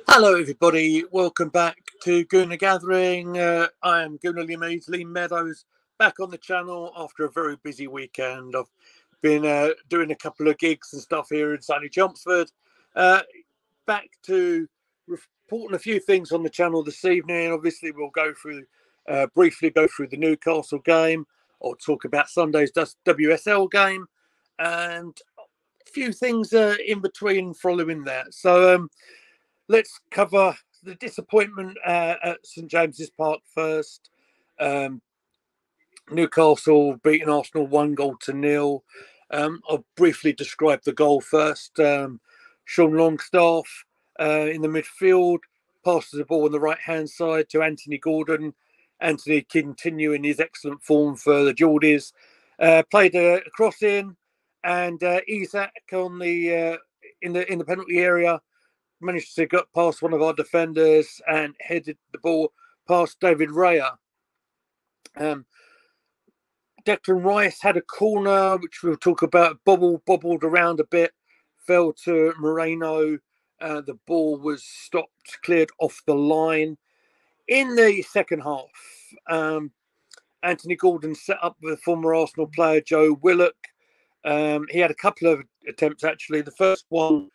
Hello, everybody. Welcome back to Gooner Gathering. I am Gooner Lee Meadows, back on the channel after a very busy weekend. I've been doing a couple of gigs and stuff here in sunny Chelmsford. Back to reporting a few things on the channel this evening. Obviously, we'll go through briefly go through the Newcastle game, or talk about Sunday's WSL game, and a few things in between following that. So. Let's cover the disappointment at St James's Park first. Newcastle beating Arsenal 1-0. I'll briefly describe the goal first. Sean Longstaff in the midfield passes the ball on the right-hand side to Anthony Gordon. Anthony continuing his excellent form for the Geordies. Played a cross in, and Isak on the in the penalty area managed to get past one of our defenders and headed the ball past David Raya. Declan Rice had a corner, which we'll talk about, bobbled around a bit, fell to Moreno. The ball was stopped, cleared off the line. In the second half, Anthony Gordon set up with former Arsenal player Joe Willock. He had a couple of attempts, actually. The first one,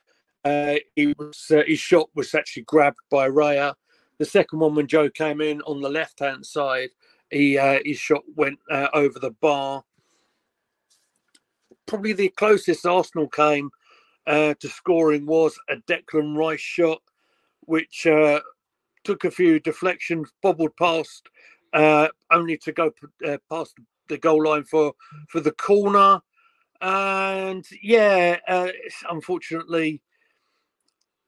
his shot was actually grabbed by Raya. The second one, when Joe came in on the left-hand side, his shot went over the bar. Probably the closest Arsenal came to scoring was a Declan Rice shot, which took a few deflections, bobbled past, only to go past the goal line for the corner. And unfortunately,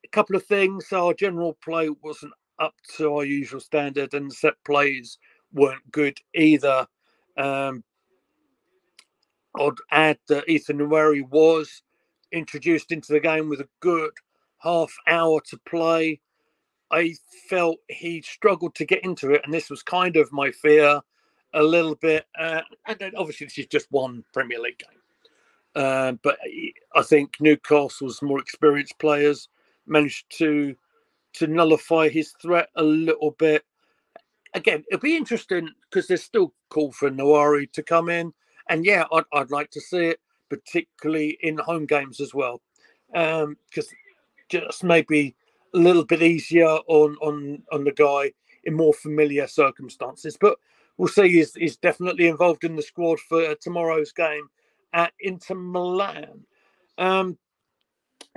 a couple of things. Our general play wasn't up to our usual standard, and set plays weren't good either. I'd add that Ethan Nweri was introduced into the game with a good half hour to play. I felt he struggled to get into it, and this was kind of my fear a little bit. And then obviously this is just one Premier League game. But I think Newcastle's more experienced players managed to nullify his threat a little bit. Again, it'll be interesting because there's still call for Nweri to come in. And I'd like to see it, particularly in home games as well. Because just maybe a little bit easier on the guy in more familiar circumstances. But we'll see. He's definitely involved in the squad for tomorrow's game at Inter Milan.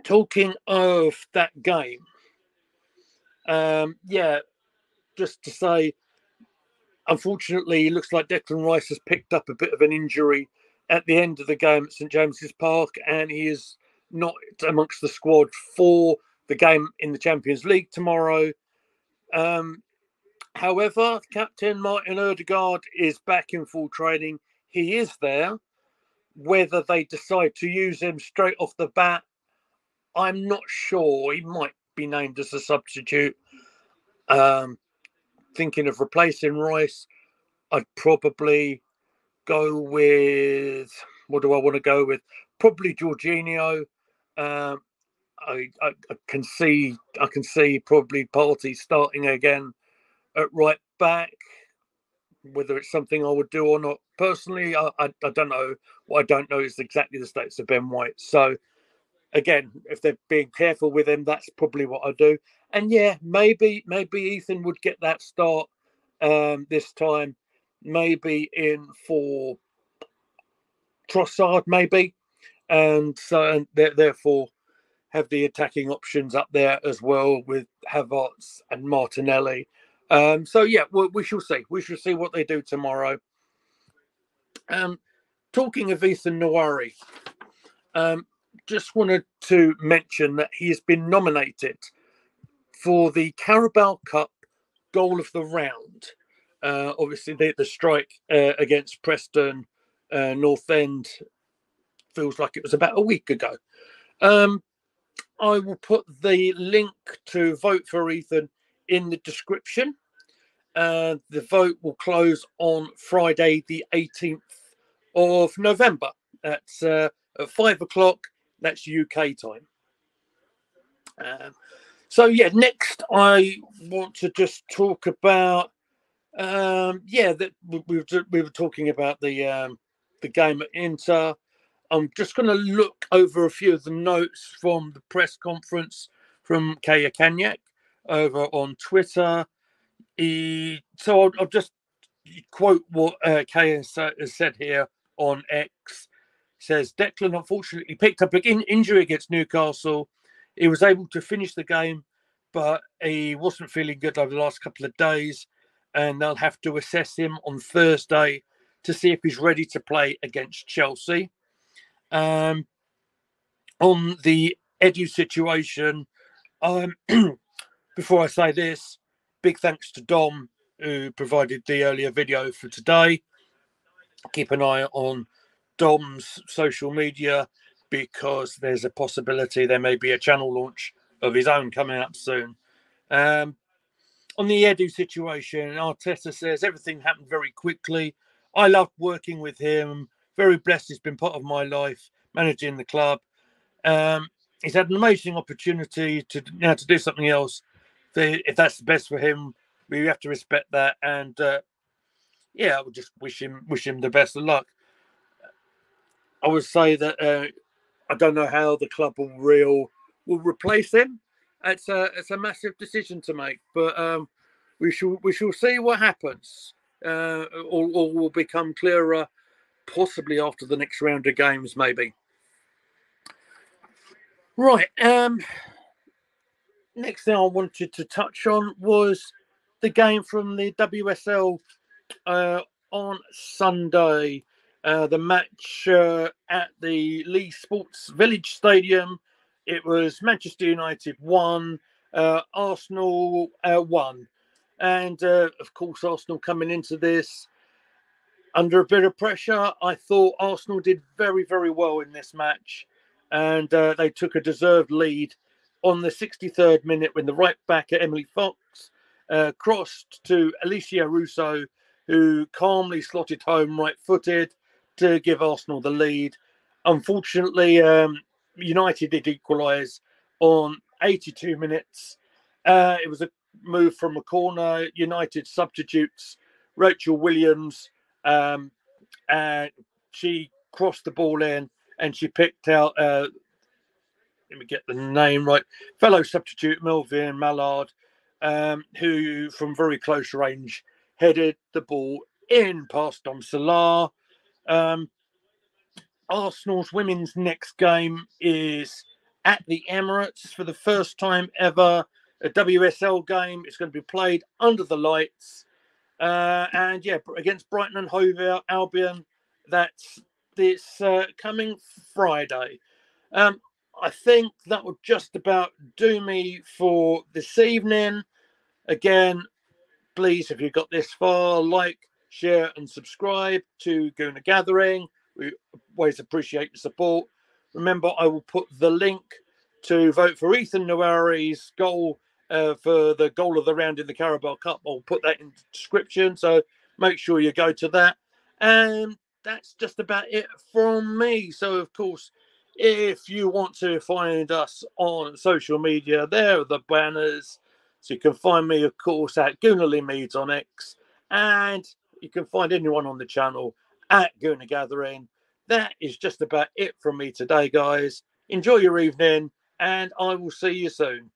Talking of that game, just to say, unfortunately, it looks like Declan Rice has picked up a bit of an injury at the end of the game at St James's Park, and he is not amongst the squad for the game in the Champions League tomorrow. However, Captain Martin Ødegaard is back in full training. He is there. Whether they decide to use him straight off the bat, I'm not sure. He might be named as a substitute. Thinking of replacing Rice, I'd probably go with, what do I want to go with? Probably Jorginho. I can see probably Partey starting again at right back. Whether it's something I would do or not, personally, I don't know. What I don't know is exactly the status of Ben White. So again, if they're being careful with him, that's probably what I do. And maybe Ethan would get that start this time. Maybe in for Trossard, maybe, and so therefore have the attacking options up there as well with Havertz and Martinelli. We shall see. We shall see what they do tomorrow. Talking of Ethan Nweri, just wanted to mention that he has been nominated for the Carabao Cup Goal of the Round. Obviously, the strike against Preston North End feels like it was about a week ago. I will put the link to vote for Ethan in the description. The vote will close on Friday, the 18th of November. That's at 5 o'clock. That's UK time. So yeah, next I want to just talk about that we were talking about the game at Inter. I'm just going to look over a few of the notes from the press conference from Kaya Kanyak over on Twitter. I'll just quote what Kaya has said here on X. Says Declan unfortunately picked up an injury against Newcastle. He was able to finish the game, but he wasn't feeling good over the last couple of days, and they'll have to assess him on Thursday to see if he's ready to play against Chelsea. On the Edu situation, before I say this, big thanks to Dom, who provided the earlier video for today. Keep an eye on Dom's social media because there's a possibility there may be a channel launch of his own coming up soon. On the Edu situation, Arteta says everything happened very quickly. I loved working with him. Very blessed he's been part of my life, managing the club. He's had an amazing opportunity to now to do something else. If that's the best for him, we have to respect that. And I would just wish him the best of luck. I would say that I don't know how the club will replace him. It's a massive decision to make, but we shall see what happens. All will become clearer, possibly after the next round of games, maybe. Right. Next thing I wanted to touch on was the game from the WSL on Sunday. The match at the Lee Sports Village Stadium. It was Manchester United 1, Arsenal 1. And of course, Arsenal coming into this under a bit of pressure. I thought Arsenal did very, very well in this match. And they took a deserved lead on the 63rd minute when the right back Emily Fox crossed to Alicia Russo, who calmly slotted home right-footed to give Arsenal the lead. Unfortunately, United did equalise on 82 minutes. It was a move from a corner. United substitutes Rachel Williams, and she crossed the ball in and she picked out, let me get the name right, fellow substitute Melvin Mallard, who from very close range headed the ball in past Dom Solar. Arsenal's women's next game is at the Emirates for the first time ever. A WSL game. It's going to be played under the lights. Against Brighton and Hove Albion. That's this coming Friday. I think that would just about do me for this evening. Again, please, if you've got this far, like, share and subscribe to Gooner Gathering. We always appreciate the support. Remember, I will put the link to vote for Ethan Nwari's goal for the goal of the round in the Carabao Cup. I'll put that in the description, so make sure you go to that. And that's just about it from me. So, of course, if you want to find us on social media, there are the banners. So you can find me, of course, at Goonerly Meads on X. And you can find anyone on the channel at Gooner Gathering. That is just about it from me today, guys. Enjoy your evening, and I will see you soon.